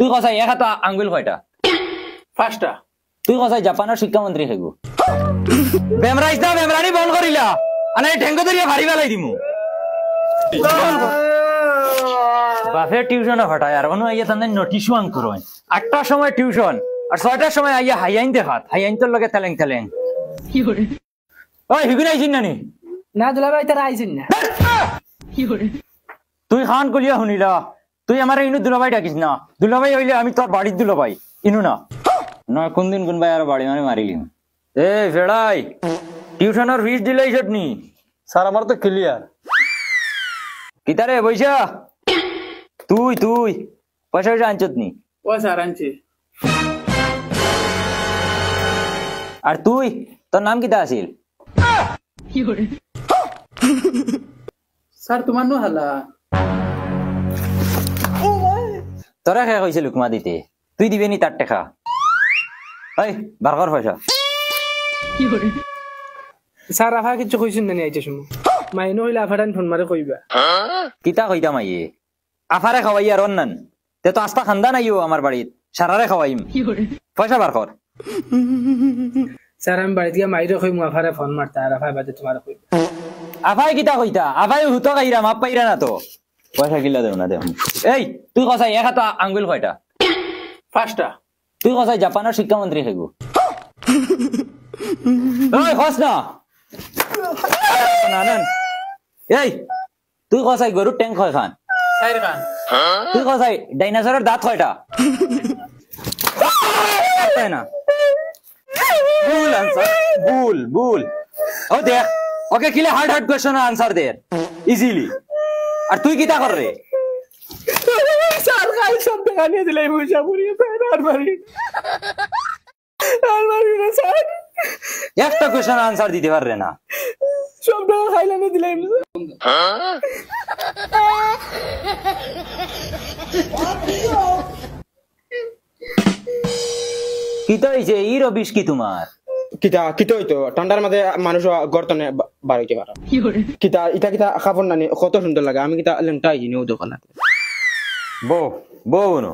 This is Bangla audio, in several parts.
তুই কসাই এক হাত আঙ্গুল কয়টা? 5টা। তুই কসাই জাপানের শিক্ষামন্ত্রী হেগু বেমরাইছ না বেমরানি বন্ধ করিলা আনে ঠেঙ্গ ধরিয়া ভারি বেলাই দিমু বাফে টিউশনে হটায় আর অনু আইয়া তানে নোটিশ ওয়ান করো 8টার সময় টিউশন আর 6টার সময় আইয়া হাইয়াইন দেখাত হাইয়াইন তোর লগে তেলেং তেলেং কি করে ওই হিগুন আইছিন নানি না দুলাভাই তারা আইছেন না কি করে তুই খান কলিয়া শুনিলা তুই আমার ইনু দুলাভাই ডাকিস না দুলাভাই হইলে আমি তোর বাড়ির দুলাভাই ইনু না না কোন দিন কোন ভাই আর বাড়ি মানে মারিলিম এ ফেড়াই টিউশনের ফিস দিলেই সটনি স্যার আমার তো ক্লিয়ার কিতারে বইসা তুই তুই পয়সা পয়সা আনছত নি ও স্যার আনছি আর তুই তোর নাম কিতা আছিল স্যার তোমার নো হালা তোরা খেয়ে কইছে লুকমা দিতে তুই দিবি নি তার টেকা ওই বারকর পয়সা স্যার আফা কিছু কইছেন না নি আইতে সময় মাইনো হইলে আফাটান ফোন মারে কইবা কিতা কইতা মাইয়ে আফারে খাওয়াই আর অন্যান তে তো আস্তা খান্দা নাইও আমার বাড়িত সারারে খাওয়াইম পয়সা বারকর স্যার আমি বাড়িতে গিয়ে মাইরে কই মু আফারে ফোন মারতা আর আফা বাদে তোমার কইবা আফাই কিতা কইতা আফাই হুতো কাইরা মাপ পাইরা না তো পয়সা কিলা দেও না দেও এই তুই কসাই এক হাত আঙ্গুল কয়টা? 5টা। তুই কসাই জাপানের শিক্ষামন্ত্রী হেগু ওই খস না নানান এই তুই কসাই গরুর ট্যাঙ্ক হয় খান 4 খান। তুই কসাই ডাইনোসরের দাঁত কয়টা? না ভুল আনসার ভুল ভুল ও দেখ ওকে কিলে হার্ড হার্ড কোশ্চেন আনসার দে ইজিলি আর তুই কিতা কর রে স্যার কাল সব টাকা নিয়ে দিলাই পয়সা পুরিয়ে আর মারি না স্যার একটা কোশ্চেন আনসার দিতে পাররে না সব টাকা খাইলা নিয়ে দিলাই কিতা হইছে ই রবিশ কি তোমার কিতা কিতা হইতো ঠান্ডার মাঝে মানুষ গর্তনে বাড়াইতে পারে কিতা ইটা কিতা খাবার নানি কত সুন্দর লাগে আমি কিতা লেংটা আইনি ও দোকান বউ বউ নো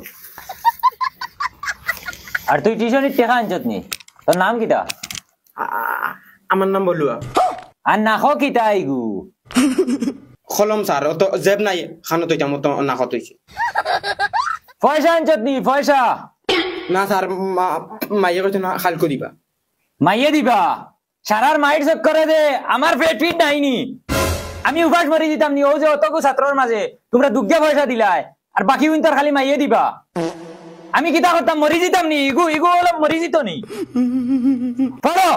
আর তুই টিউশনের টাকা আনছত নি তোর নাম কিতা? আমার নাম বলুয়া আর নাখো কিতা আইগু খলম স্যার তো জেব নাই খানো তো যাম তো না কত হইছে পয়সা আনছত নি পয়সা না স্যার মাইয়ে কইছে না খাল করিবা মাইয়ে দিবা সারার মাইট চেক করে দে আমার পেট ফিট নাইনি আমি উপাস মারি দিতাম নি ও যে অতকু ছাত্রর মাঝে তোমরা দুগ্গা পয়সা দিলাই আর বাকি উইন্টার খালি মাইয়ে দিবা আমি কিতা করতাম মরি দিতাম নি ইগু ইগু হলো মরি দিত নি পড়ো